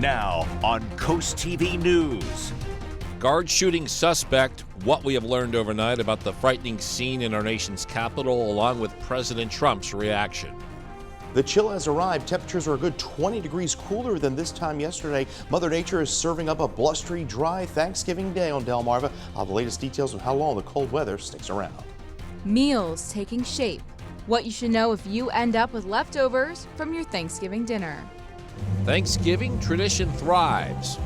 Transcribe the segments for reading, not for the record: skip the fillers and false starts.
Now on CoastTV News. Guard shooting suspect, what we have learned overnight about the frightening scene in our nation's capital, along with President Trump's reaction. The chill has arrived. Temperatures are a good 20 degrees cooler than this time yesterday. Mother Nature is serving up a blustery, dry Thanksgiving Day on Delmarva. All the latest details of how long the cold weather sticks around. Meals taking shape. What you should know if you end up with leftovers from your Thanksgiving dinner. Thanksgiving tradition thrives.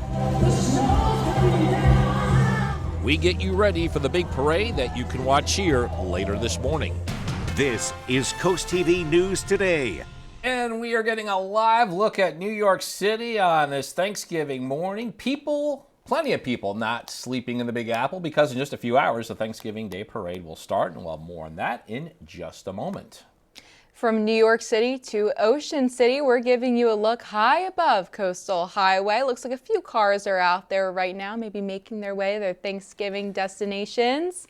We get you ready for the big parade that you can watch here later this morning. This is CoastTV News Today. And we are getting a live look at New York City on this Thanksgiving morning. Plenty of people not sleeping in the Big Apple because in just a few hours the Thanksgiving Day parade will start, and we'll have more on that in just a moment. From New York City to Ocean City, we're giving you a look high above Coastal Highway. Looks like a few cars are out there right now, maybe making their way to their Thanksgiving destinations.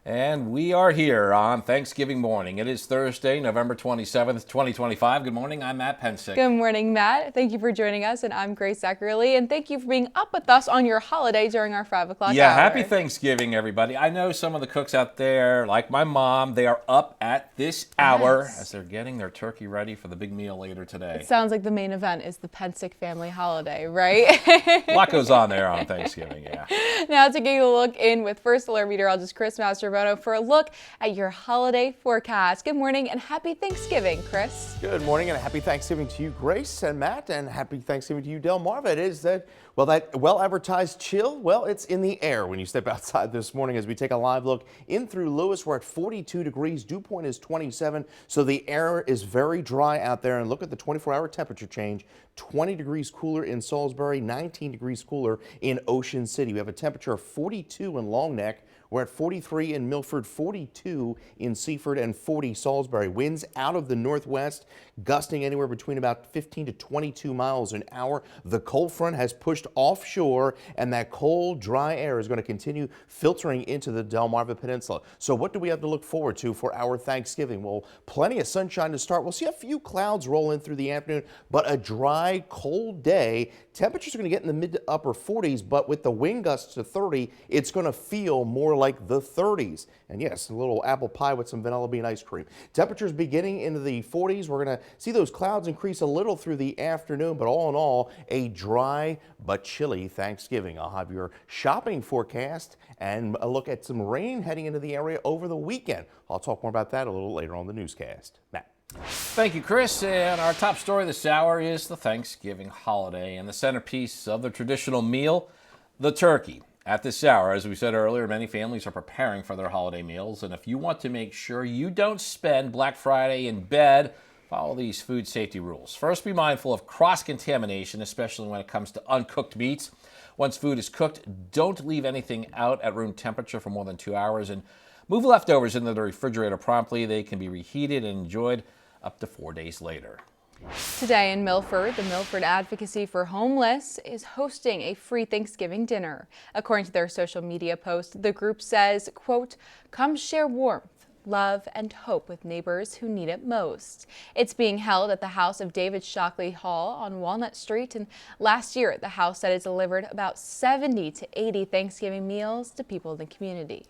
And we are here on Thanksgiving morning. It is Thursday, November 27th, 2025. Good morning, I'm Matt Pensick. Good morning, Matt. Thank you for joining us, and I'm Grace Zackerly. And thank you for being up with us on your holiday during our 5 o'clock hour. Happy Thanksgiving, everybody. I know some of the cooks out there, like my mom, they are up at this hour as they're getting their turkey ready for the big meal later today. It sounds like the main event is the Pensick family holiday, right? A lot goes on there on Thanksgiving, yeah. Now taking a look in with First Alert meteorologist Chris Mastrobono for a look at your holiday forecast. Good morning and happy Thanksgiving, Chris. Good morning and happy Thanksgiving to you, Grace and Matt, and happy Thanksgiving to you, Delmarva. It is that well-advertised chill. Well, it's in the air when you step outside this morning as we take a live look in through Lewis. We're at 42 degrees. Dew point is 27, so the air is very dry out there. And look at the 24-hour temperature change. 20 degrees cooler in Salisbury, 19 degrees cooler in Ocean City. We have a temperature of 42 in Long Neck. We're at 43 in Milford, 42 in Seaford, and 40 Salisbury. Winds out of the northwest, gusting anywhere between about 15 to 22 miles an hour. The cold front has pushed offshore, and that cold, dry air is going to continue filtering into the Delmarva Peninsula. So what do we have to look forward to for our Thanksgiving? Well, plenty of sunshine to start. We'll see a few clouds roll in through the afternoon, but a dry, cold day. Temperatures are going to get in the mid to upper 40s, but with the wind gusts to 30, it's going to feel more like the 30s. And yes, a little apple pie with some vanilla bean ice cream. Temperatures beginning into the 40s. We're going to see those clouds increase a little through the afternoon, but all in all, a dry but chilly Thanksgiving. I'll have your shopping forecast and a look at some rain heading into the area over the weekend. I'll talk more about that a little later on the newscast. Matt. Thank you, Chris. And our top story this hour is the Thanksgiving holiday and the centerpiece of the traditional meal, the turkey. At this hour, as we said earlier, many families are preparing for their holiday meals. And if you want to make sure you don't spend Black Friday in bed, follow these food safety rules. First, be mindful of cross-contamination, especially when it comes to uncooked meats. Once food is cooked, don't leave anything out at room temperature for more than 2 hours. And move leftovers into the refrigerator promptly. They can be reheated and enjoyed up to 4 days later. Today in Milford, the Milford Advocacy for Homeless is hosting a free Thanksgiving dinner. According to their social media post, the group says, quote, "Come share warmth, love, and hope with neighbors who need it most." It's being held at the house of David Shockley Hall on Walnut Street, and last year the house said it delivered about 70 to 80 Thanksgiving meals to people in the community.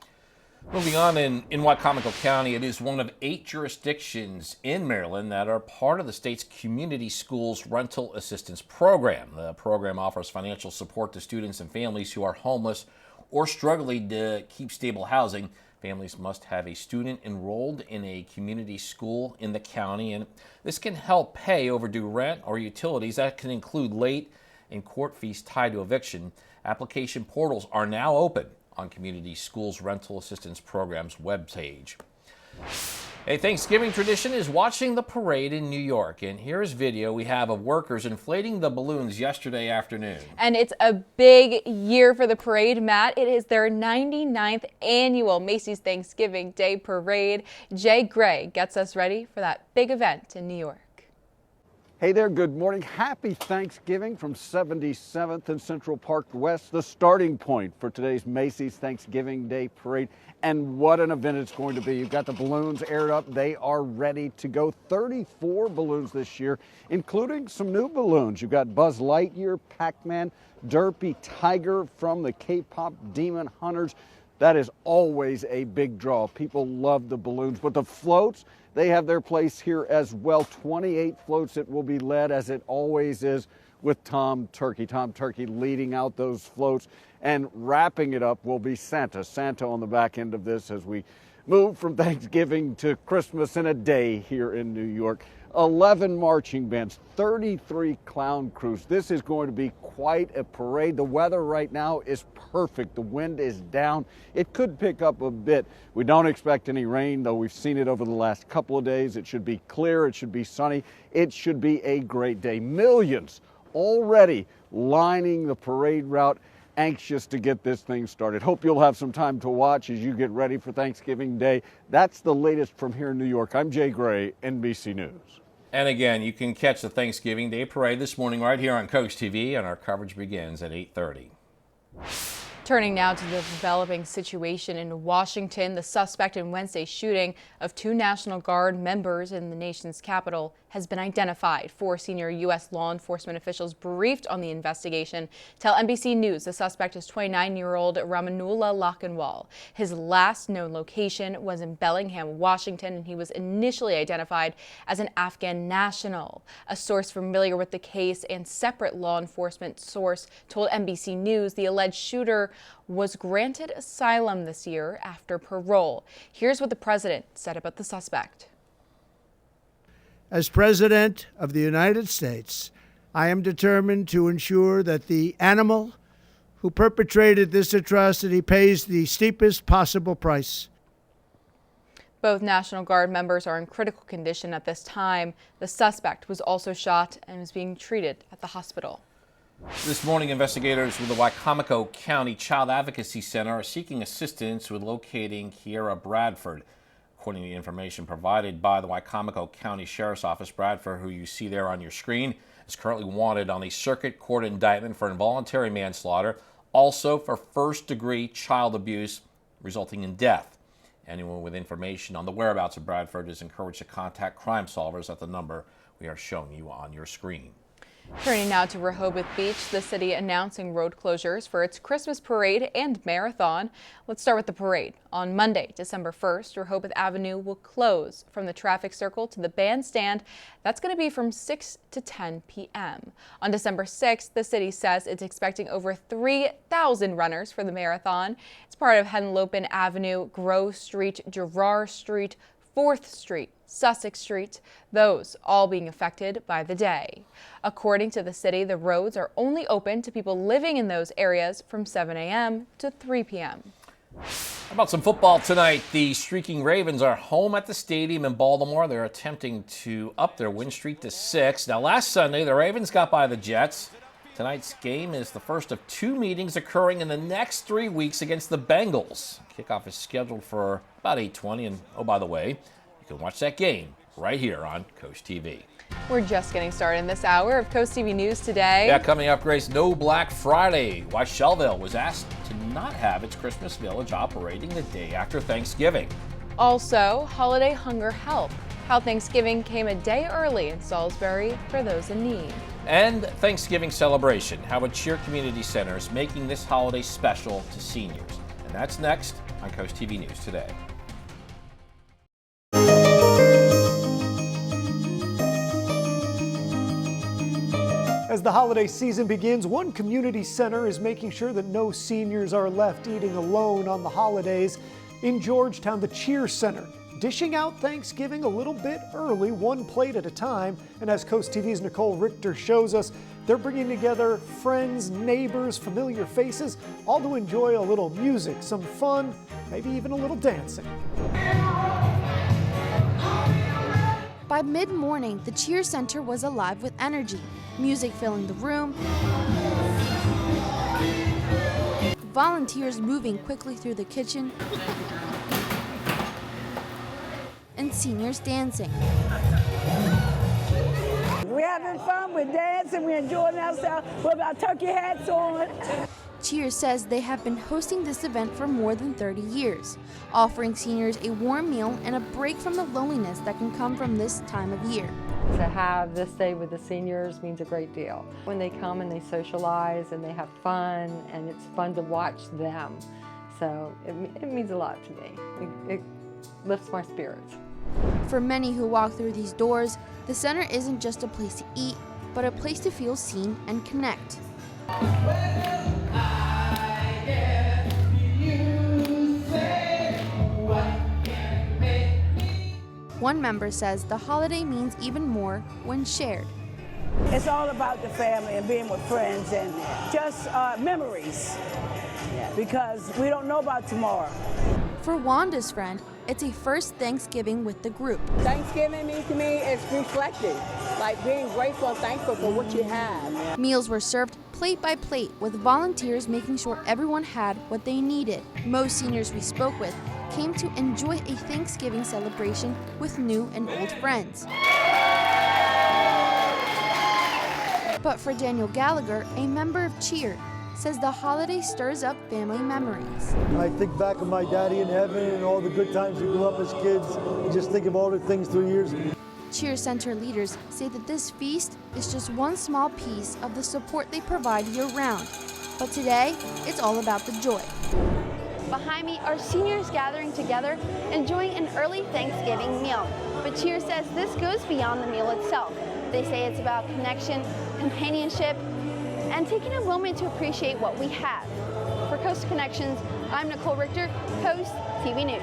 Moving on, in Wycomico County, it is one of 8 jurisdictions in Maryland that are part of the state's Community Schools Rental Assistance Program. The program offers financial support to students and families who are homeless or struggling to keep stable housing. Families must have a student enrolled in a community school in the county, and this can help pay overdue rent or utilities. That can include late and court fees tied to eviction. Application portals are now open on Community Schools Rental Assistance Program's webpage. A Thanksgiving tradition is watching the parade in New York, and here's video we have of workers inflating the balloons yesterday afternoon. And it's a big year for the parade, Matt. It is their 99th annual Macy's Thanksgiving Day Parade. Jay Gray gets us ready for that big event in New York. Hey there, good morning. Happy Thanksgiving from 77th and Central Park West, the starting point for today's Macy's Thanksgiving Day Parade. And what an event it's going to be. You've got the balloons aired up. They are ready to go. 34 balloons this year, including some new balloons. You've got Buzz Lightyear, Pac-Man, Derpy, Tiger from the K-pop Demon Hunters. That is always a big draw. People love the balloons, but the floats, they have their place here as well. 28 floats. It will be led, as it always is, with Tom Turkey. Tom Turkey leading out those floats, and wrapping it up will be Santa. Santa on the back end of this as we move from Thanksgiving to Christmas in a day here in New York. 11 marching bands, 33 clown crews. This is going to be quite a parade. The weather right now is perfect. The wind is down. It could pick up a bit. We don't expect any rain, though we've seen it over the last couple of days. It should be clear. It should be sunny. It should be a great day. Millions already lining the parade route, anxious to get this thing started. Hope you'll have some time to watch as you get ready for Thanksgiving Day. That's the latest from here in New York. I'm Jay Gray, NBC News. And again, you can catch the Thanksgiving Day Parade this morning right here on Coast TV, and our coverage begins at 8:30. Turning now to the developing situation in Washington, the suspect in Wednesday's shooting of 2 National Guard members in the nation's capital has been identified. 4 senior U.S. law enforcement officials briefed on the investigation tell NBC News the suspect is 29-year-old Ramanullah Lakhanwal. His last known location was in Bellingham, Washington, and he was initially identified as an Afghan national. A source familiar with the case and separate law enforcement source told NBC News the alleged shooter was granted asylum this year after parole. Here's what the president said about the suspect. As President of the United States, I am determined to ensure that the animal who perpetrated this atrocity pays the steepest possible price. Both National Guard members are in critical condition at this time. The suspect was also shot and is being treated at the hospital. This morning, investigators with the Wicomico County Child Advocacy Center are seeking assistance with locating Kiera Bradford. According to the information provided by the Wicomico County Sheriff's Office, Bradford, who you see there on your screen, is currently wanted on a circuit court indictment for involuntary manslaughter, also for first-degree child abuse resulting in death. Anyone with information on the whereabouts of Bradford is encouraged to contact Crime Solvers at the number we are showing you on your screen. Turning now to Rehoboth Beach, the city announcing road closures for its Christmas parade and marathon. Let's start with the parade. On Monday, December 1st, Rehoboth Avenue will close from the traffic circle to the bandstand. That's going to be from 6 to 10 p.m. On December 6th, the city says it's expecting over 3,000 runners for the marathon. It's part of Henlopen Avenue, Grove Street, Gerrard Street, 4th Street, Sussex Street, those all being affected by the day. According to the city, the roads are only open to people living in those areas from 7 a.m. to 3 p.m. How about some football tonight? The Streaking Ravens are home at the stadium in Baltimore. They're attempting to up their win streak to 6. Now, last Sunday, the Ravens got by the Jets. Tonight's game is the first of 2 meetings occurring in the next 3 weeks against the Bengals. Kickoff is scheduled for about 8:20, and oh, by the way, you can watch that game right here on Coast TV. We're just getting started in this hour of Coast TV News today. Yeah, coming up, Grace, no Black Friday. Why Shelville was asked to not have its Christmas Village operating the day after Thanksgiving. Also, holiday hunger help. How Thanksgiving came a day early in Salisbury for those in need. And Thanksgiving celebration. How a Cheer Community Center is making this holiday special to seniors. And that's next on Coast TV News Today. As the holiday season begins, one community center is making sure that no seniors are left eating alone on the holidays. In Georgetown, the Cheer Center, dishing out Thanksgiving a little bit early, 1 plate at a time. And as Coast TV's Nicole Richter shows us, they're bringing together friends, neighbors, familiar faces, all to enjoy a little music, some fun, maybe even a little dancing. By mid-morning, the Cheer Center was alive with energy, music filling the room, volunteers moving quickly through the kitchen, and seniors dancing. We having fun, we're dancing, we're enjoying ourselves with our turkey hats on. Cheers says they have been hosting this event for more than 30 years, offering seniors a warm meal and a break from the loneliness that can come from this time of year. To have this day with the seniors means a great deal. When they come and they socialize and they have fun, and it's fun to watch them. So it means a lot to me. It lifts my spirits. For many who walk through these doors, the center isn't just a place to eat, but a place to feel seen and connect. One member says the holiday means even more when shared. It's all about the family and being with friends and just memories, because we don't know about tomorrow. For Wanda's friend, it's a first Thanksgiving with the group. Thanksgiving means to me it's reflecting, like being grateful and thankful for what you have. Meals were served plate by plate, with volunteers making sure everyone had what they needed. Most seniors we spoke with came to enjoy a Thanksgiving celebration with new and old friends. But for Daniel Gallagher, a member of Cheer, says the holiday stirs up family memories. I think back of my daddy in heaven and all the good times we grew up as kids, and just think of all the things through years. Cheer Center leaders say that this feast is just one small piece of the support they provide year-round. But today, it's all about the joy. Behind me are seniors gathering together, enjoying an early Thanksgiving meal. But Cheer says this goes beyond the meal itself. They say it's about connection, companionship, and taking a moment to appreciate what we have. For Coast Connections, I'm Nicole Richter, Coast TV News.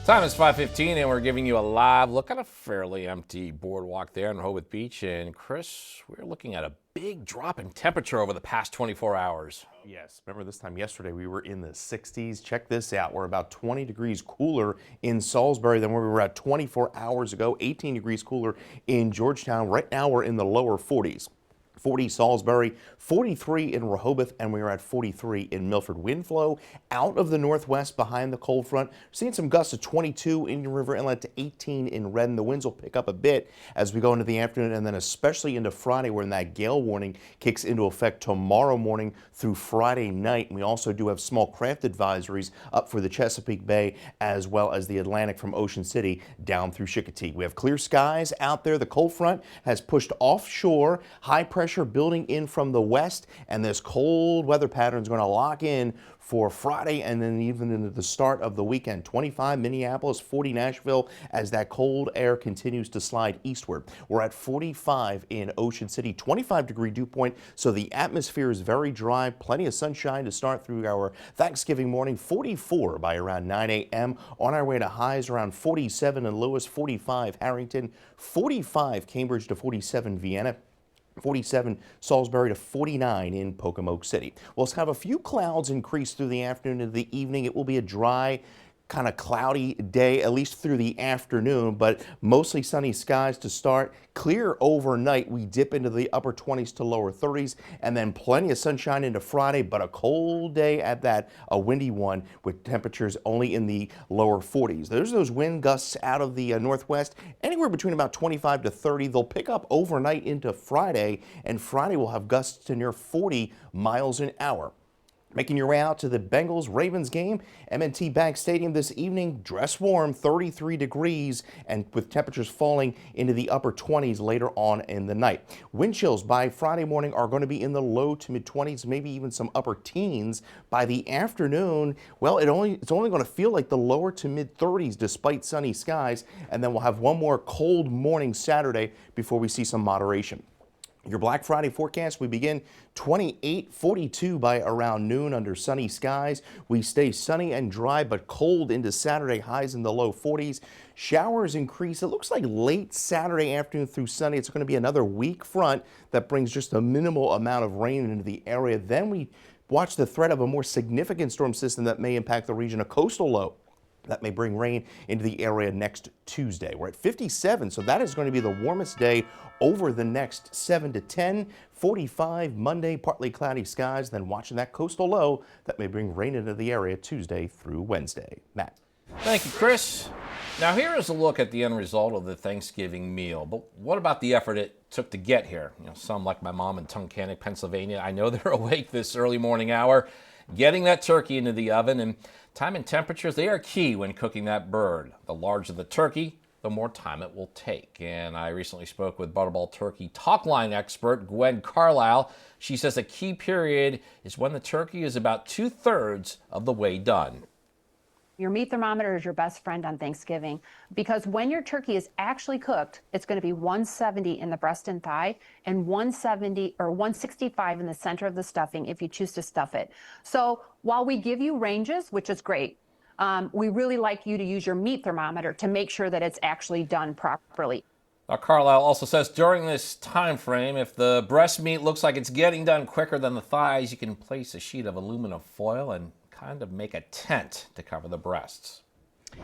Time is 5:15, and we're giving you a live look at a fairly empty boardwalk there in Rehoboth Beach. And Chris, we're looking at a big drop in temperature over the past 24 hours. Yes, remember this time yesterday we were in the 60s. Check this out. We're about 20 degrees cooler in Salisbury than where we were at 24 hours ago. 18 degrees cooler in Georgetown. Right now we're in the lower 40s. 40 Salisbury, 43 in Rehoboth, and we are at 43 in Milford. Wind flow out of the northwest behind the cold front. Seeing some gusts of 22 in River Inlet to 18 in Redden. The winds will pick up a bit as we go into the afternoon, and then especially into Friday, when that gale warning kicks into effect tomorrow morning through Friday night. And we also do have small craft advisories up for the Chesapeake Bay as well as the Atlantic from Ocean City down through Chicotee. We have clear skies out there. The cold front has pushed offshore. High pressure building in from the west, and this cold weather pattern is going to lock in for Friday and then even into the start of the weekend. 25 Minneapolis, 40 Nashville as that cold air continues to slide eastward. We're at 45 in Ocean City, 25-degree dew point, so the atmosphere is very dry. Plenty of sunshine to start through our Thanksgiving morning. 44 by around 9 a.m. On our way to highs around 47 in Lewis, 45 Harrington, 45 Cambridge to 47 Vienna. 47 Salisbury to 49 in Pocomoke City. We'll have a few clouds increase through the afternoon and the evening. It will be a dry, kind of cloudy day, at least through the afternoon, but mostly sunny skies to start. Clear overnight. We dip into the upper 20s to lower 30s, and then plenty of sunshine into Friday, but a cold day at that, a windy one with temperatures only in the lower 40s. There's those wind gusts out of the northwest, anywhere between about 25 to 30. They'll pick up overnight into Friday, and Friday will have gusts to near 40 miles an hour. Making your way out to the Bengals-Ravens game, M&T Bank Stadium this evening, dress warm, 33 degrees, and with temperatures falling into the upper 20s later on in the night. Wind chills by Friday morning are going to be in the low to mid-20s, maybe even some upper teens. By the afternoon, well, it's only going to feel like the lower to mid-30s despite sunny skies, and then we'll have one more cold morning Saturday before we see some moderation. Your Black Friday forecast, we begin 28, 42 by around noon under sunny skies. We stay sunny and dry but cold into Saturday, highs in the low 40s. Showers increase. It looks like late Saturday afternoon through Sunday. It's going to be another weak front that brings just a minimal amount of rain into the area. Then we watch the threat of a more significant storm system that may impact the region, a coastal low that may bring rain into the area next Tuesday. We're at 57, so that is going to be the warmest day over the next 7 to 10. 45 Monday, partly cloudy skies, then watching that coastal low that may bring rain into the area Tuesday through Wednesday. Matt. Thank you, Chris. Now here is a look at the end result of the Thanksgiving meal. But what about the effort it took to get here? Some like my mom in Tunkhannock, Pennsylvania, I know they're awake this early morning hour, getting that turkey into the oven. And time and temperatures, they are key when cooking that bird. The larger the turkey, the more time it will take. And I recently spoke with Butterball Turkey talk line expert Gwen Carlisle. She says a key period is when the turkey is about 2/3 of the way done. Your meat thermometer is your best friend on Thanksgiving, because when your turkey is actually cooked, it's going to be 170 in the breast and thigh and 170 or 165 in the center of the stuffing if you choose to stuff it. So while we give you ranges, which is great, we really like you to use your meat thermometer to make sure that it's actually done properly. Now, Carlisle also says during this time frame, if the breast meat looks like it's getting done quicker than the thighs, you can place a sheet of aluminum foil and kind of make a tent to cover the breasts.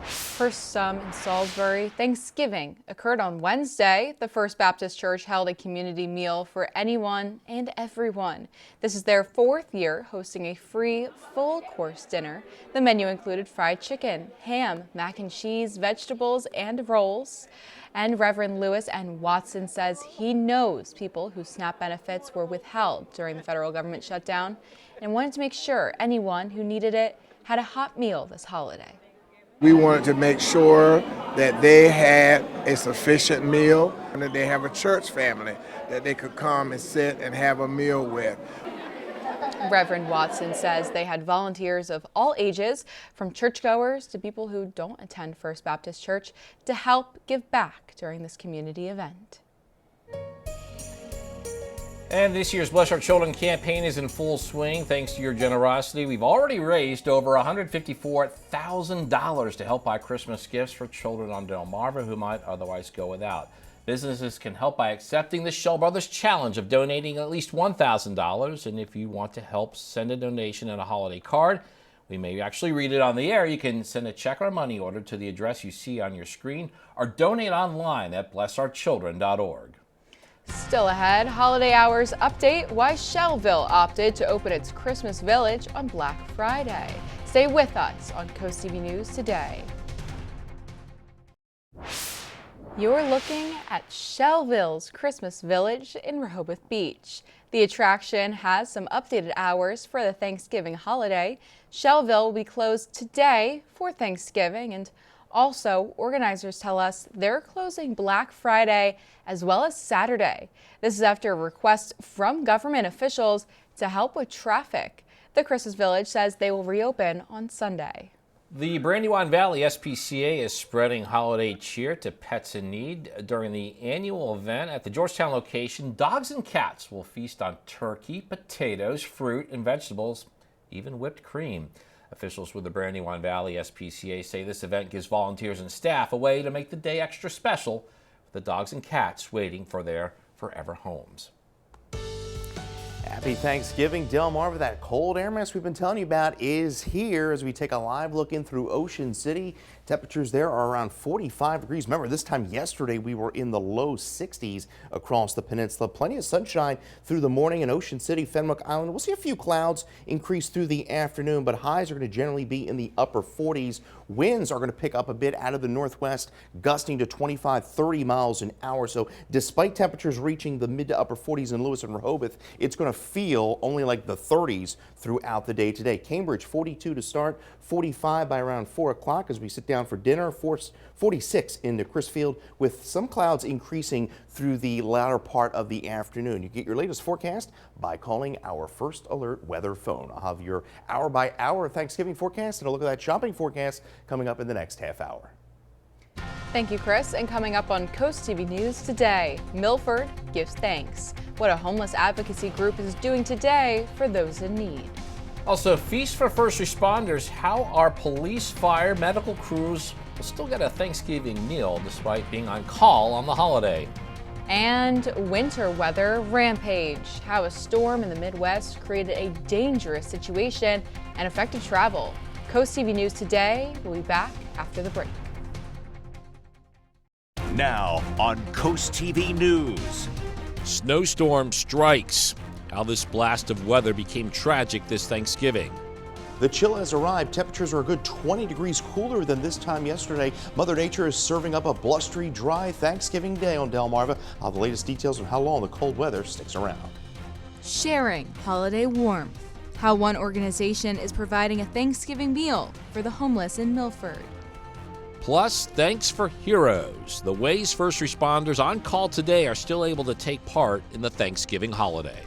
For some in Salisbury, Thanksgiving occurred on Wednesday. The First Baptist Church held a community meal for anyone and everyone. This is their 4th year hosting a free full-course dinner. The menu included fried chicken, ham, mac and cheese, vegetables, and rolls. And Reverend Lewis N. Watson says he knows people whose SNAP benefits were withheld during the federal government shutdown and wanted to make sure anyone who needed it had a hot meal this holiday. We wanted to make sure that they had a sufficient meal and that they have a church family that they could come and sit and have a meal with. Reverend Watson says they had volunteers of all ages, from churchgoers to people who don't attend First Baptist Church, to help give back during this community event. And this year's Bless Our Children campaign is in full swing. Thanks to your generosity, we've already raised over $154,000 to help buy Christmas gifts for children on Delmarva who might otherwise go without. Businesses can help by accepting the Shell Brothers Challenge of donating at least $1,000. And if you want to help send a donation and a holiday card, we may actually read it on the air. You can send a check or money order to the address you see on your screen or donate online at blessourchildren.org. Still ahead, holiday hours update, why Shellville opted to open its Christmas Village on Black Friday. Stay with us on CoastTV News today. You're looking at Shellville's Christmas Village in Rehoboth Beach. The attraction has some updated hours for the Thanksgiving holiday. Shellville will be closed today for Thanksgiving, and also organizers tell us they're closing Black Friday as well as Saturday. This is after a request from government officials to help with traffic. The Christmas Village says they will reopen on Sunday. The Brandywine Valley SPCA is spreading holiday cheer to pets in need. During the annual event at the Georgetown location, dogs and cats will feast on turkey, potatoes, fruit, and vegetables, even whipped cream. Officials with the Brandywine Valley SPCA say this event gives volunteers and staff a way to make the day extra special for the dogs and cats waiting for their forever homes. Happy Thanksgiving, Delmarva. That cold air mass we've been telling you about is here as we take a live look in through Ocean City. Temperatures there are around 45 degrees. Remember, this time yesterday we were in the low 60s across the peninsula. Plenty of sunshine through the morning in Ocean City, Fenwick Island. We'll see a few clouds increase through the afternoon, but highs are going to generally be in the upper 40s. Winds are going to pick up a bit out of the northwest, gusting to 25, 30 miles an hour. So despite temperatures reaching the mid to upper 40s in Lewis and Rehoboth, it's going to feel only like the 30s throughout the day today. Cambridge 42 to start, 45 by around 4 o'clock as we sit down for dinner, 46 into Crisfield with some clouds increasing through the latter part of the afternoon. You get your latest forecast by calling our First Alert weather phone. I'll have your hour by hour Thanksgiving forecast and a look at that shopping forecast coming up in the next half hour. Thank you, Chris. And coming up on Coast TV News today, Milford gives thanks. What a homeless advocacy group is doing today for those in need. Also, Feast for First Responders, how our police, fire, medical crews will still get a Thanksgiving meal despite being on call on the holiday. And winter weather rampage, how a storm in the Midwest created a dangerous situation and affected travel. Coast TV News today will be back after the break. Now on Coast TV News. Snowstorm strikes. How this blast of weather became tragic this Thanksgiving. The chill has arrived. Temperatures are a good 20 degrees cooler than this time yesterday. Mother Nature is serving up a blustery, dry Thanksgiving Day on Delmarva. I'll have the latest details on how long the cold weather sticks around. Sharing holiday warmth. How one organization is providing a Thanksgiving meal for the homeless in Milford. Plus, thanks for heroes. The ways first responders on call today are still able to take part in the Thanksgiving holiday.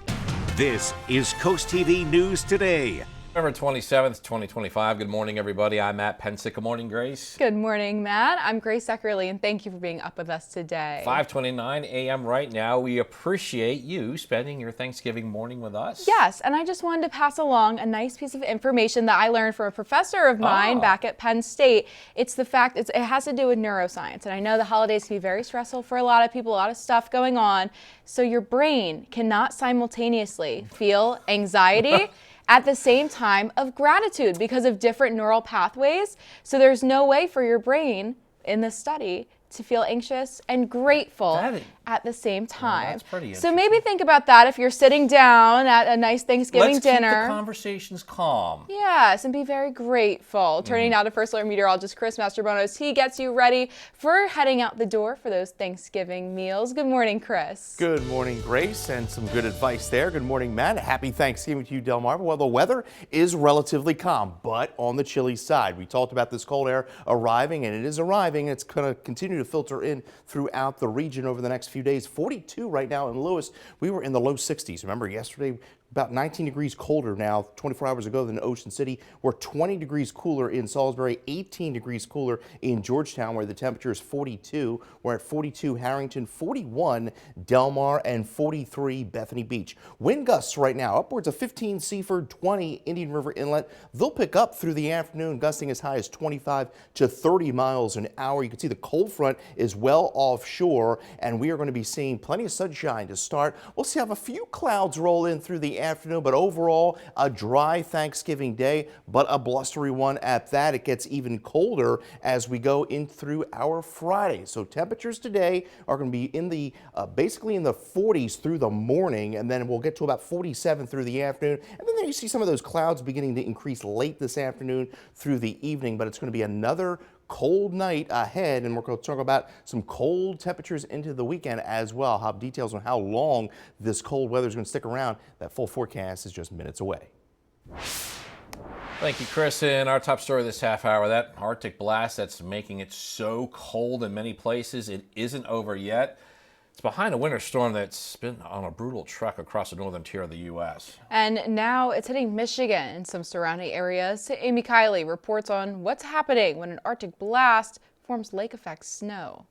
This is Coast TV News Today. November 27th, 2025. Good morning, everybody. I'm Matt Pensick. Good morning, Grace. Good morning, Matt. I'm Grace Eckerly, and thank you for being up with us today. 5:29 a.m. right now. We appreciate you spending your Thanksgiving morning with us. Yes, and I just wanted to pass along a nice piece of information that I learned from a professor of mine back at Penn State. It's the fact it has to do with neuroscience, and I know the holidays can be very stressful for a lot of people, a lot of stuff going on. So your brain cannot simultaneously feel anxiety at the same time of gratitude because of different neural pathways. So there's no way for your brain in this study to feel anxious and grateful at the same time. That's pretty so maybe think about that if you're sitting down at a nice Thanksgiving dinner. Let's keep the conversations calm. Yes, and be very grateful. Turning now to First Alert meteorologist Chris Mastrobono. He gets you ready for heading out the door for those Thanksgiving meals. Good morning, Chris. Good morning, Grace, and some good advice there. Good morning, Matt. Happy Thanksgiving to you, Delmarva. Well, the weather is relatively calm, but on the chilly side. We talked about this cold air arriving, and it is arriving. It's going to continue to filter in throughout the region over the next few days. 42 right now in Lewis. We were in the low 60s. Remember yesterday, about 19 degrees colder now 24 hours ago than Ocean City. We're 20 degrees cooler in Salisbury, 18 degrees cooler in Georgetown, where the temperature is 42. We're at 42 Harrington, 41 Delmar, and 43 Bethany Beach. Wind gusts right now upwards of 15 Seaford, 20 Indian River Inlet. They'll pick up through the afternoon, gusting as high as 25 to 30 miles an hour. You can see the cold front is well offshore, and we are going to be seeing plenty of sunshine to start. We'll see how a few clouds roll in through the afternoon, but overall a dry Thanksgiving Day, but a blustery one at that. It gets even colder as we go in through our Friday. So temperatures today are going to be in the basically in the 40s through the morning, and then we'll get to about 47 through the afternoon. And then you see some of those clouds beginning to increase late this afternoon through the evening, but it's going to be another cold night ahead, and we're going to talk about some cold temperatures into the weekend as well. I'll have details on how long this cold weather is going to stick around. That full forecast is just minutes away. Thank you, Chris. In our top story this half hour, that Arctic blast that's making it so cold in many places, it isn't over yet. It's behind a winter storm that's been on a brutal trek across the northern tier of the U.S. And now it's hitting Michigan and some surrounding areas. Amy Kiley reports on what's happening when an Arctic blast forms lake-effect snow.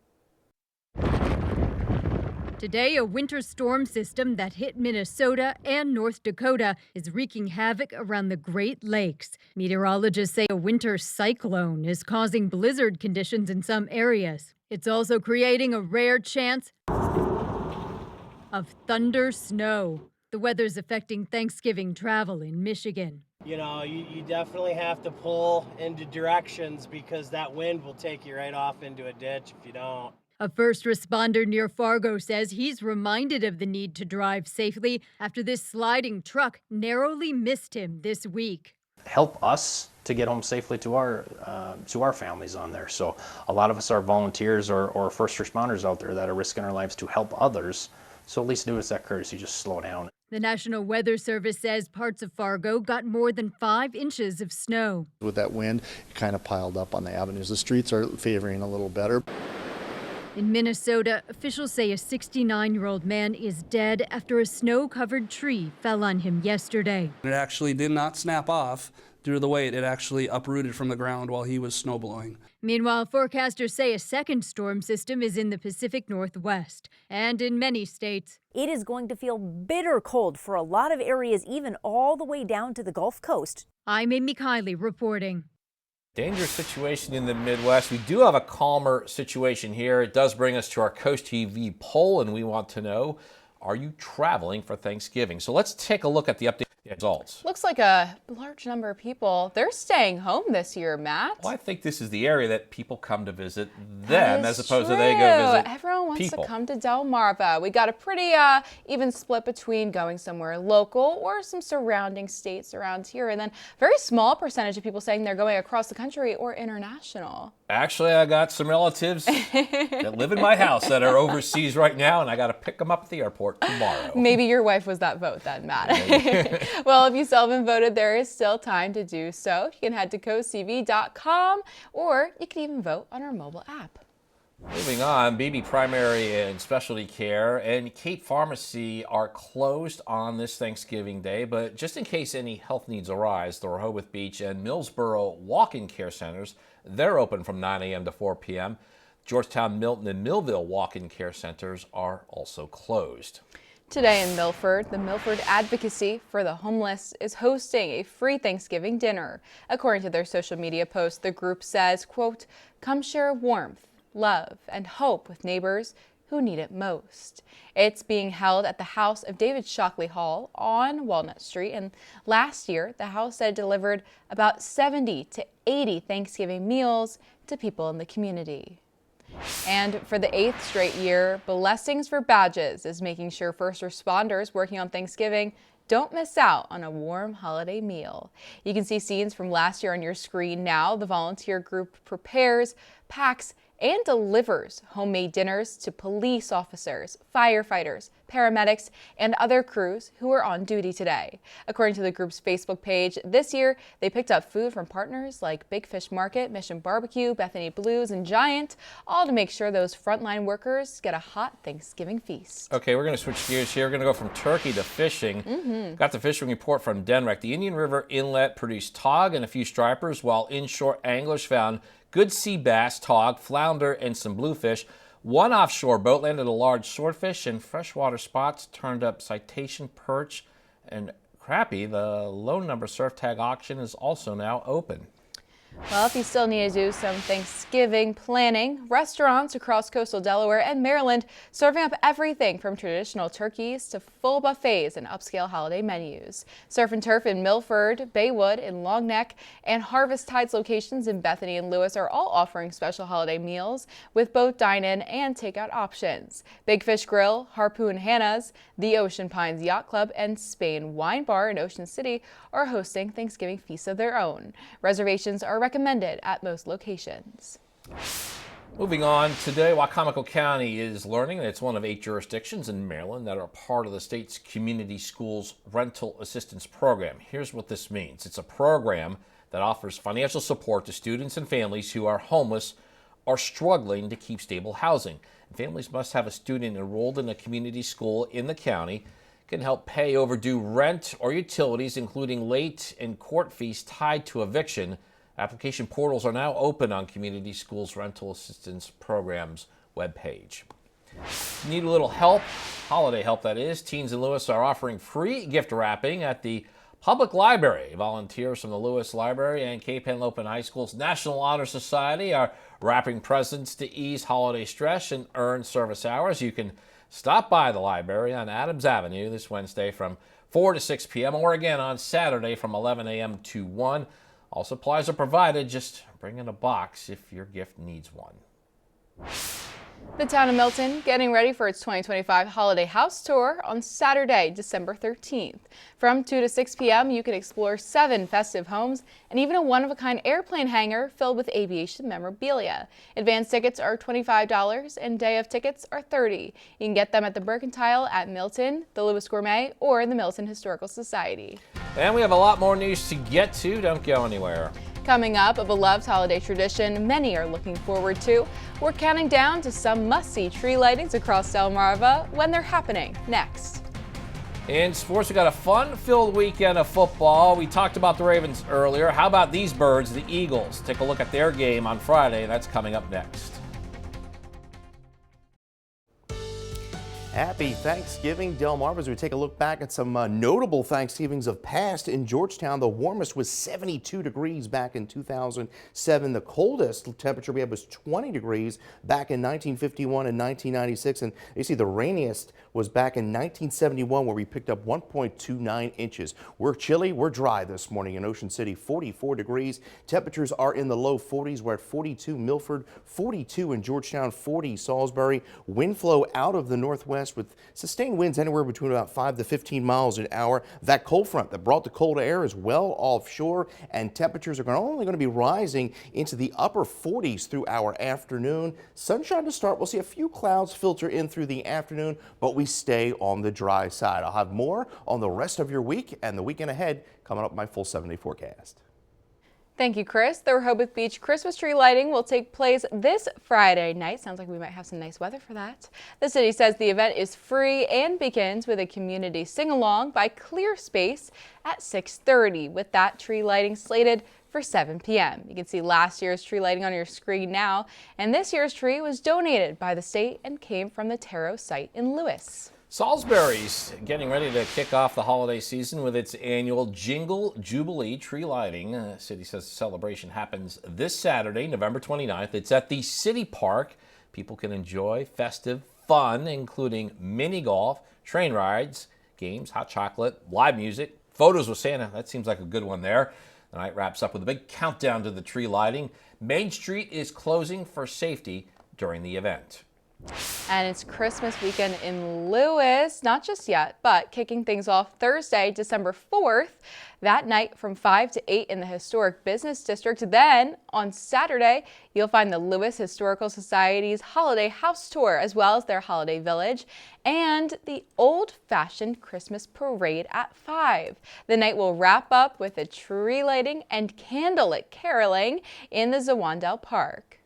Today, a winter storm system that hit Minnesota and North Dakota is wreaking havoc around the Great Lakes. Meteorologists say a winter cyclone is causing blizzard conditions in some areas. It's also creating a rare chance of thunder snow. The weather's affecting Thanksgiving travel in Michigan. You know, you definitely have to pull into directions because that wind will take you right off into a ditch if you don't. A first responder near Fargo says he's reminded of the need to drive safely after this sliding truck narrowly missed him this week. Help us to get home safely to our families on there. So a lot of us are volunteers or first responders out there that are risking our lives to help others. So at least do us that courtesy, just slow down. The National Weather Service says parts of Fargo got more than 5 inches of snow. With that wind, it kind of piled up on the avenues. The streets are favoring a little better. In Minnesota, officials say a 69-year-old man is dead after a snow-covered tree fell on him yesterday. It actually did not snap off due to the weight. It actually uprooted from the ground while he was snowblowing. Meanwhile, forecasters say a second storm system is in the Pacific Northwest and in many states. It is going to feel bitter cold for a lot of areas, even all the way down to the Gulf Coast. I'm Amy Kiley reporting. Dangerous situation in the Midwest. We do have a calmer situation here. It does bring us to our Coast TV poll, and we want to know, are you traveling for Thanksgiving? So let's take a look at the update. Yeah, results. Looks like a large number of people, they're staying home this year, Matt. Well, I think this is the area that people come to visit them as opposed true. to they go visit Everyone wants people. to come to Delmarva. We got a pretty even split between going somewhere local or some surrounding states around here, and then very small percentage of people saying they're going across the country or international. Actually, I got some relatives that live in my house that are overseas right now, and I got to pick them up at the airport tomorrow. Maybe your wife was that vote then, Matt. Well, if you still haven't voted, there is still time to do so. You can head to CoastTV.com, or you can even vote on our mobile app. Moving on, BB Primary and Specialty Care and Cape Pharmacy are closed on this Thanksgiving Day, but just in case any health needs arise, the Rehoboth Beach and Millsboro walk-in care centers, they're open from 9 a.m. to 4 p.m. Georgetown, Milton, and Millville walk-in care centers are also closed. Today in Milford, the Milford Advocacy for the Homeless is hosting a free Thanksgiving dinner. According to their social media post, the group says, quote, "Come share warmth, love, and hope with neighbors who need it most." It's being held at the house of David Shockley Hall on Walnut Street, and last year the house said it delivered about 70 to 80 Thanksgiving meals to people in the community. And for the 8th straight year, Blessings for Badges is making sure first responders working on Thanksgiving don't miss out on a warm holiday meal. You can see scenes from last year on your screen now. The volunteer group prepares, packs, and delivers homemade dinners to police officers, firefighters, paramedics, and other crews who are on duty today. According to the group's Facebook page, this year they picked up food from partners like Big Fish Market, Mission Barbecue, Bethany Blues, and Giant, all to make sure those frontline workers get a hot Thanksgiving feast. Okay, we're going to switch gears here. We're going to go from turkey to fishing. Got the fishing report from Denrec. The Indian River Inlet produced tog and a few stripers, while inshore anglers found good sea bass, tog, flounder, and some bluefish. One offshore boat landed a large swordfish, and freshwater spots turned up citation, perch, and crappie. The low number surf tag auction is also now open. Well, if you still need to do some Thanksgiving planning, restaurants across coastal Delaware and Maryland serving up everything from traditional turkeys to full buffets and upscale holiday menus. Surf and Turf in Milford, Baywood in Long Neck, and Harvest Tides locations in Bethany and Lewis are all offering special holiday meals with both dine-in and takeout options. Big Fish Grill, Harpoon Hannah's, the Ocean Pines Yacht Club, and Spain Wine Bar in Ocean City are hosting Thanksgiving feasts of their own. Reservations are recommended at most locations. Moving on, today, Wicomico County is learning that it's one of 8 jurisdictions in Maryland that are part of the state's Community Schools Rental Assistance Program. Here's what this means. It's a program that offers financial support to students and families who are homeless or struggling to keep stable housing. Families must have a student enrolled in a community school in the county, can help pay overdue rent or utilities, including late and court fees tied to eviction. Application portals are now open on Community Schools Rental Assistance Program's webpage. Need a little help, holiday help that is. Teens in Lewis are offering free gift wrapping at the public library. Volunteers from the Lewis Library and Cape Henlopen High School's National Honor Society are wrapping presents to ease holiday stress and earn service hours. You can stop by the library on Adams Avenue this Wednesday from 4 to 6 p.m. or again on Saturday from 11 a.m. to 1. All supplies are provided. Just bring in a box if your gift needs one. The town of Milton getting ready for its 2025 Holiday House Tour on Saturday, December 13th. From 2 to 6 p.m., you can explore 7 festive homes and even a one-of-a-kind airplane hangar filled with aviation memorabilia. Advance tickets are $25 and day of tickets are $30. You can get them at the Mercantile at Milton, the Lewis Gourmet, or the Milton Historical Society. And we have a lot more news to get to. Don't go anywhere. Coming up, a beloved holiday tradition many are looking forward to. We're counting down to some must-see tree lightings across Delmarva when they're happening next. In sports, we got a fun-filled weekend of football. We talked about the Ravens earlier. How about these birds, the Eagles? Take a look at their game on Friday. That's coming up next. Happy Thanksgiving, Delmarva. As we take a look back at some notable Thanksgivings of past in Georgetown, the warmest was 72 degrees back in 2007. The coldest temperature we had was 20 degrees back in 1951 and 1996. And you see the rainiest was back in 1971, where we picked up 1.29 inches. We're chilly, we're dry this morning in Ocean City, 44 degrees. Temperatures are in the low 40s. We're at 42 Milford, 42 in Georgetown, 40 Salisbury. Wind flow out of the northwest with sustained winds anywhere between about 5 to 15 miles an hour. That cold front that brought the cold air is well offshore, and temperatures are only going to be rising into the upper 40s through our afternoon. Sunshine to start. We'll see a few clouds filter in through the afternoon, but we stay on the dry side. I'll have more on the rest of your week and the weekend ahead coming up in my full 7-day forecast. Thank you, Chris. The Rehoboth Beach Christmas tree lighting will take place this Friday night. Sounds like we might have some nice weather for that. The city says the event is free and begins with a community sing-along by Clear Space at 6:30, with that tree lighting slated for 7 p.m. You can see last year's tree lighting on your screen now, and this year's tree was donated by the state and came from the Taro site in Lewis. Salisbury's getting ready to kick off the holiday season with its annual Jingle Jubilee tree lighting. The city says the celebration happens this Saturday, November 29th. It's at the City Park. People can enjoy festive fun, including mini golf, train rides, games, hot chocolate, live music, photos with Santa. That seems like a good one there. The night wraps up with a big countdown to the tree lighting. Main Street is closing for safety during the event. And it's Christmas weekend in Lewis, not just yet, but kicking things off Thursday, December 4th, that night from 5 to 8 in the Historic Business District. Then on Saturday, you'll find the Lewis Historical Society's Holiday House Tour, as well as their Holiday Village and the old-fashioned Christmas parade at 5. The night will wrap up with a tree lighting and candlelit caroling in the Zawandale Park.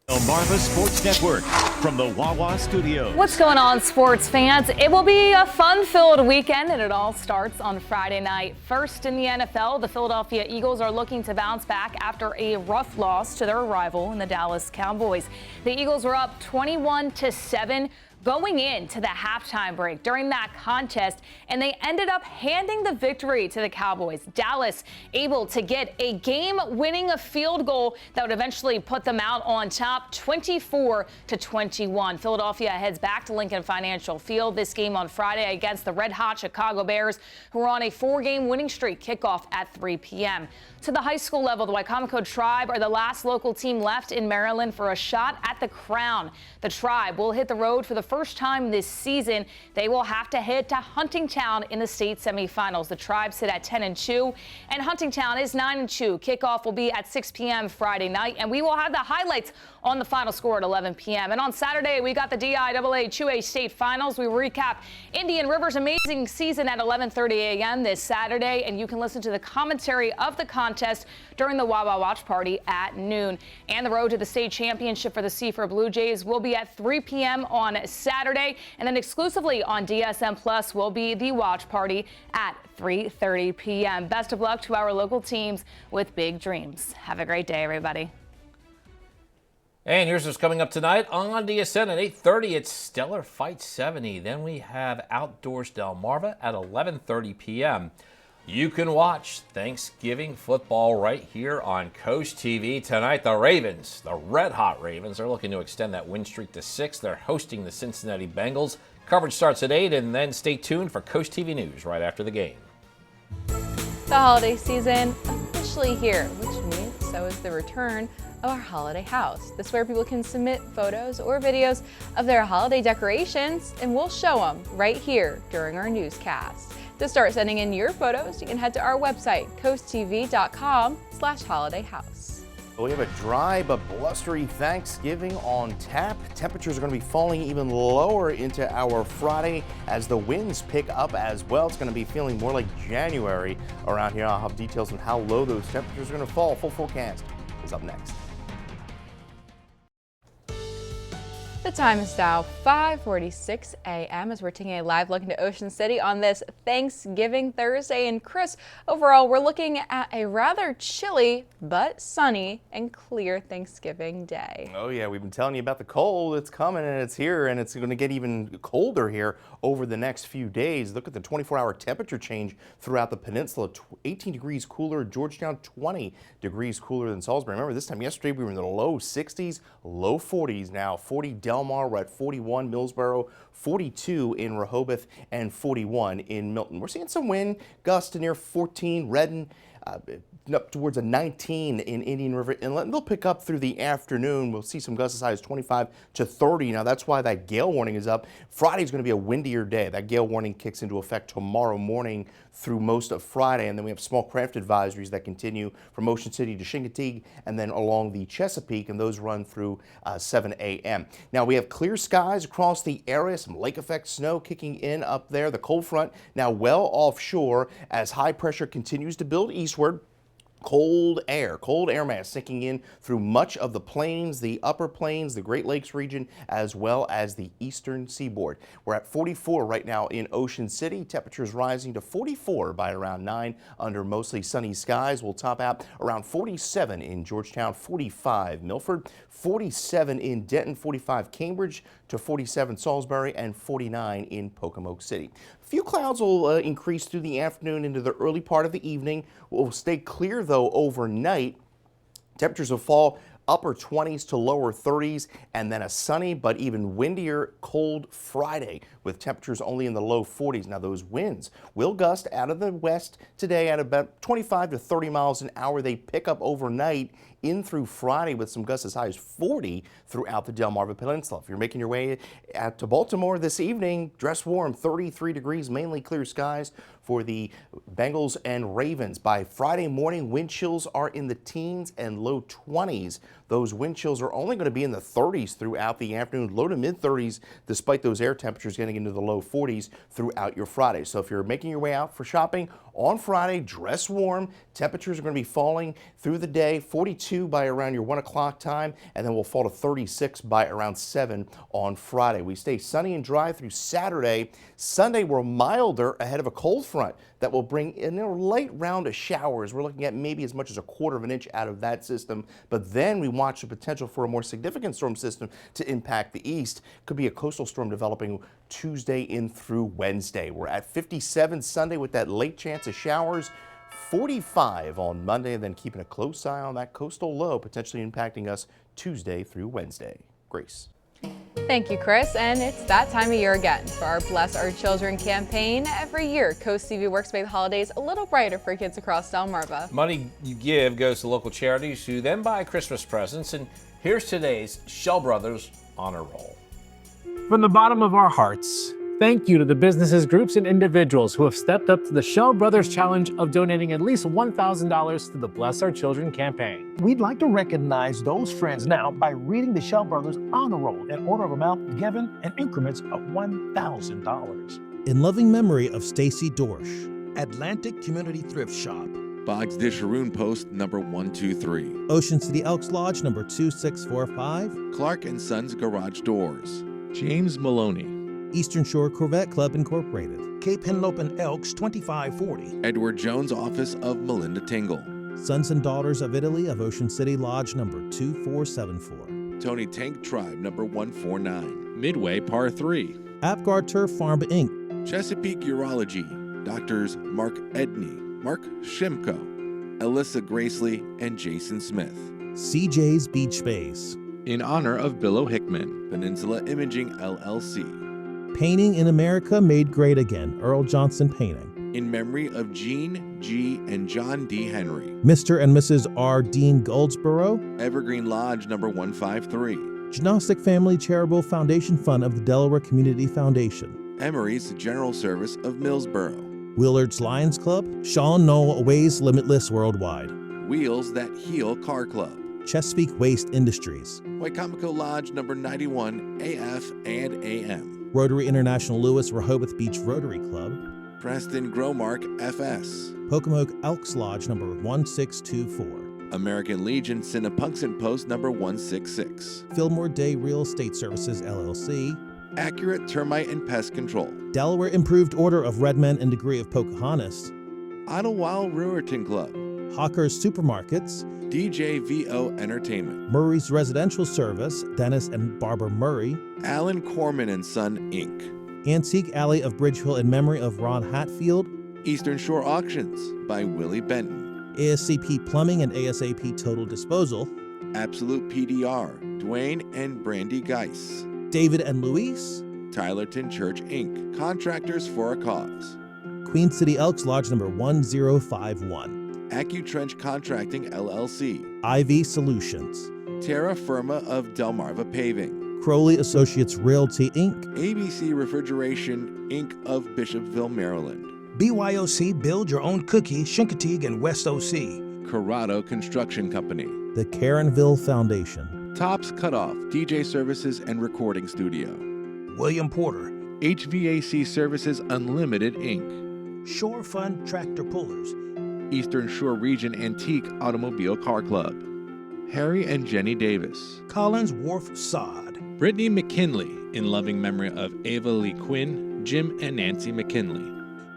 Delmarva Sports Network from the Wawa Studios. What's going on, sports fans? It will be a fun-filled weekend, and it all starts on Friday night. First in the NFL, the Philadelphia Eagles are looking to bounce back after a rough loss to their rival in the Dallas Cowboys. The Eagles were up 21-7 going into the halftime break during that contest, and they ended up handing the victory to the Cowboys. Dallas able to get a game-winning field goal that would eventually put them out on top, 24-21. Philadelphia heads back to Lincoln Financial Field. This game on Friday against the red-hot Chicago Bears, who are on a 4-game winning streak. Kickoff at 3 p.m. To the high school level, the Wicomico Tribe are the last local team left in Maryland for a shot at the crown. The Tribe will hit the road for the first time this season. They will have to head to Huntingtown in the state semifinals. The Tribe sit at 10-2, and Huntingtown is 9-2. Kickoff will be at 6 p.m. Friday night, and we will have the highlights on the final score at 11 p.m. And on Saturday, we got the DIAA 2A state finals. We recap Indian River's amazing season at 11:30 a.m. this Saturday, and you can listen to the commentary of the contest during the Wawa Watch Party at noon. And the road to the state championship for the Seaford Blue Jays will be at 3 p.m. on Saturday, and then exclusively on DSM Plus will be the Watch Party at 3:30 p.m. Best of luck to our local teams with big dreams. Have a great day, everybody. And here's what's coming up tonight on DSN at 8:30. It's Stellar Fight 70. Then we have Outdoors Delmarva at 11:30 p.m. You can watch Thanksgiving football right here on Coast TV tonight. The Ravens, the red-hot Ravens, are looking to extend that win streak to 6. They're hosting the Cincinnati Bengals. Coverage starts at 8, and then stay tuned for Coast TV News right after the game. The holiday season officially here, which means so is the return of our holiday house. This is where people can submit photos or videos of their holiday decorations, and we'll show them right here during our newscast. To start sending in your photos, you can head to our website, coasttv.com/holidayhouse. We have a dry but blustery Thanksgiving on tap. Temperatures are going to be falling even lower into our Friday as the winds pick up as well. It's going to be feeling more like January around here. I'll have details on how low those temperatures are going to fall. Full forecast is up next. The The time is now 5:46 a.m. as we're taking a live look into Ocean City on this Thanksgiving Thursday. And Chris, overall, we're looking at a rather chilly but sunny and clear Thanksgiving day. Oh yeah, we've been telling you about the cold. It's coming and it's here, and it's going to get even colder here over the next few days. Look at the 24-hour temperature change throughout the peninsula. 18 degrees cooler, Georgetown 20 degrees cooler than Salisbury. Remember this time yesterday we were in the low 60s, low 40s now. 40 Del Mar, we're at 41 Millsboro, 42 in Rehoboth, and 41 in Milton. We're seeing some wind gusts to near 14, Redden, up towards a 19 in Indian River Inlet, and they'll pick up through the afternoon. We'll see some gusts as high as 25 to 30. Now that's why that gale warning is up. Friday's going to be a windier day. That gale warning kicks into effect tomorrow morning through most of Friday, and then we have small craft advisories that continue from Ocean City to Chincoteague and then along the Chesapeake, and those run through 7 a.m. Now we have clear skies across the area, some lake effect snow kicking in up there. The cold front now well offshore as high pressure continues to build eastward. Cold air mass sinking in through much of the plains, the upper plains, the Great Lakes region, as well as the eastern seaboard. We're at 44 right now in Ocean City. Temperatures rising to 44 by around 9 under mostly sunny skies. We'll top out around 47 in Georgetown, 45 Milford, 47 in Denton, 45 Cambridge to 47 Salisbury, and 49 in Pocomoke City. A few clouds will increase through the afternoon into the early part of the evening. Will stay clear though overnight. Temperatures will fall upper 20s to lower 30s, and then a sunny but even windier cold Friday with temperatures only in the low 40s. Now those winds will gust out of the west today at about 25 to 30 miles an hour. They pick up overnight in through Friday with some gusts as high as 40 throughout the Delmarva Peninsula. If you're making your way to Baltimore this evening, dress warm, 33 degrees, mainly clear skies for the Bengals and Ravens. By Friday morning, wind chills are in the teens and low 20s. Those wind chills are only going to be in the 30s throughout the afternoon, low to mid 30s, despite those air temperatures getting into the low 40s throughout your Friday. So if you're making your way out for shopping on Friday, dress warm. Temperatures are going to be falling through the day, 42 by around your 1 o'clock time, and then we'll fall to 36 by around 7 on Friday. We stay sunny and dry through Saturday. Sunday, we're milder ahead of a cold front that will bring in a light round of showers. We're looking at maybe as much as a quarter of an inch out of that system, but then we watch the potential for a more significant storm system to impact the east. Could be a coastal storm developing Tuesday in through Wednesday. We're at 57 Sunday with that late chance of showers. 45 on Monday, and then keeping a close eye on that coastal low potentially impacting us Tuesday through Wednesday. Grace. Thank you, Chris. And it's that time of year again for our Bless Our Children campaign. Every year, CoastTV works to make the holidays a little brighter for kids across Delmarva. Money you give goes to local charities who then buy Christmas presents. And here's today's Shell Brothers Honor Roll. From the bottom of our hearts, thank you to the businesses, groups, and individuals who have stepped up to the Shell Brothers Challenge of donating at least $1,000 to the Bless Our Children campaign. We'd like to recognize those friends now by reading the Shell Brothers Honor Roll in order of amount given in increments of $1,000. In loving memory of Stacy Dorsch, Atlantic Community Thrift Shop, Boggs Dish Haroon Post number 123, Ocean City Elks Lodge number 2645, Clark & Sons Garage Doors, James Maloney, Eastern Shore Corvette Club Incorporated, Cape Henlope and Elks 2540, Edward Jones Office of Melinda Tingle, Sons and Daughters of Italy of Ocean City Lodge number 2474, Tony Tank Tribe number 149, Midway Par 3, Apgar Turf Farm Inc., Chesapeake Urology, Doctors Mark Edney, Mark Shimko, Alyssa Gracely, and Jason Smith, CJ's Beach Space, in honor of Bill Hickman, Peninsula Imaging LLC, Painting in America Made Great Again, Earl Johnson Painting, in memory of Jean G. and John D. Henry, Mr. and Mrs. R. Dean Goldsboro, Evergreen Lodge number 153, Gnostic Family Charitable Foundation Fund of the Delaware Community Foundation, Emery's General Service of Millsboro, Willard's Lions Club, Sean Knoll Ways Limitless Worldwide, Wheels That Heal Car Club, Chesapeake Waste Industries, Wacomico Lodge number 91 AF and AM, Rotary International Lewis Rehoboth Beach Rotary Club, Preston Growmark FS, Pocomoke Elks Lodge number 1624, American Legion Cinnapunxet Post number 166. Fillmore Day Real Estate Services, LLC. Accurate Termite and Pest Control. Delaware Improved Order of Red Men and Degree of Pocahontas. Idlewild Brewerton Club. Hawker's Supermarkets. DJVO Entertainment. Murray's Residential Service, Dennis and Barbara Murray. Allen Corman and Son, Inc. Antique Alley of Bridgeville in memory of Ron Hatfield. Eastern Shore Auctions by Willie Benton. ASCP Plumbing and ASAP Total Disposal. Absolute PDR, Dwayne and Brandy Geis. David and Luis. Tylerton Church, Inc., Contractors for a Cause. Queen City Elks Lodge number 1051. AccuTrench Contracting, LLC. IV Solutions. Terra Firma of Delmarva Paving. Crowley Associates Realty, Inc. ABC Refrigeration, Inc. of Bishopville, Maryland. BYOC Build Your Own Cookie, Chincoteague and West OC. Corrado Construction Company. The Caronville Foundation. Tops Cutoff, DJ Services and Recording Studio. William Porter. HVAC Services Unlimited, Inc. Shore Fund Tractor Pullers. Eastern Shore Region Antique Automobile Car Club. Harry and Jenny Davis. Collins Wharf Sod. Brittany McKinley, in loving memory of Ava Lee Quinn, Jim and Nancy McKinley.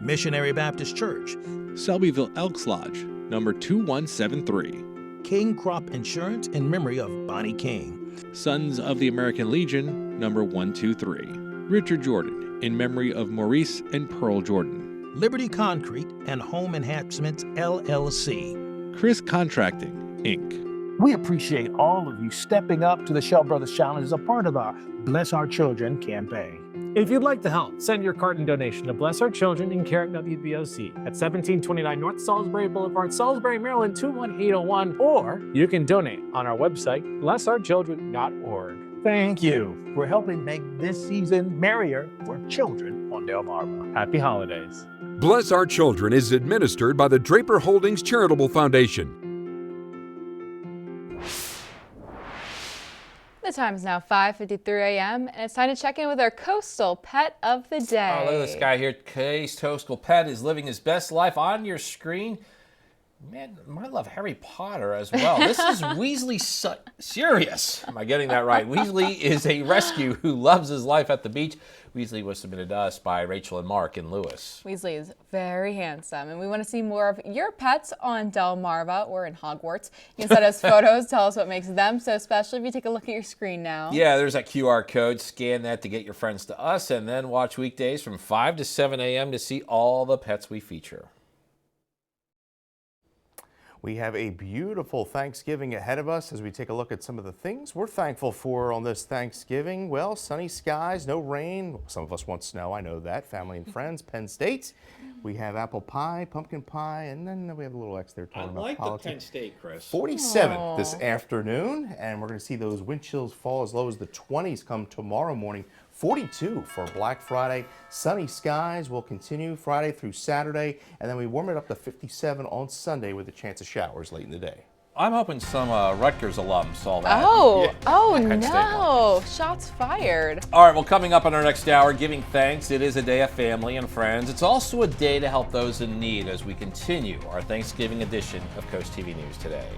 Missionary Baptist Church. Selbyville Elks Lodge, number 2173. King Crop Insurance in memory of Bonnie King. Sons of the American Legion, number 123. Richard Jordan, in memory of Maurice and Pearl Jordan. Liberty Concrete and Home Enhancements, LLC. Chris Contracting, Inc. We appreciate all of you stepping up to the Shell Brothers Challenge as a part of our Bless Our Children campaign. If you'd like to help, send your carton donation to Bless Our Children in care of WBOC at 1729 North Salisbury Boulevard, Salisbury, Maryland 21801, or you can donate on our website, blessourchildren.org. Thank you for helping make this season merrier for children on Delmarva. Happy holidays. Bless Our Children is administered by the Draper Holdings Charitable Foundation. The time is now 5:53 a.m. and it's time to check in with our coastal pet of the day. Oh, look at this guy here. Case Coastal Pet is living his best life on your screen. Man, might love Harry Potter as well. This is Weasley Sirius. Am I getting that right? Weasley is a rescue who loves his life at the beach. Weasley was submitted to us by Rachel and Mark in Lewis. Weasley is very handsome, and we want to see more of your pets on Delmarva or in Hogwarts. You can send us photos, tell us what makes them so special if you take a look at your screen now. Yeah, there's that QR code. Scan that to get your friends to us, and then watch weekdays from 5 to 7 a.m. to see all the pets we feature. We have a beautiful Thanksgiving ahead of us as we take a look at some of the things we're thankful for on this Thanksgiving. Well, sunny skies, no rain. Some of us want snow, I know that. Family and friends, Penn State. We have apple pie, pumpkin pie, and then we have a little X there talking about politics. the Penn State, Chris. 47 this afternoon, and we're going to see those wind chills fall as low as the 20s come tomorrow morning. 42 for Black Friday. Sunny skies will continue Friday through Saturday, and then we warm it up to 57 on Sunday with a chance of showers late in the day. I'm hoping some Rutgers alums saw that. Oh, Yeah. oh Penn State no, shots fired. All right, well, coming up in our next hour, giving thanks. It is a day of family and friends. It's also a day to help those in need as we continue our Thanksgiving edition of Coast TV News Today.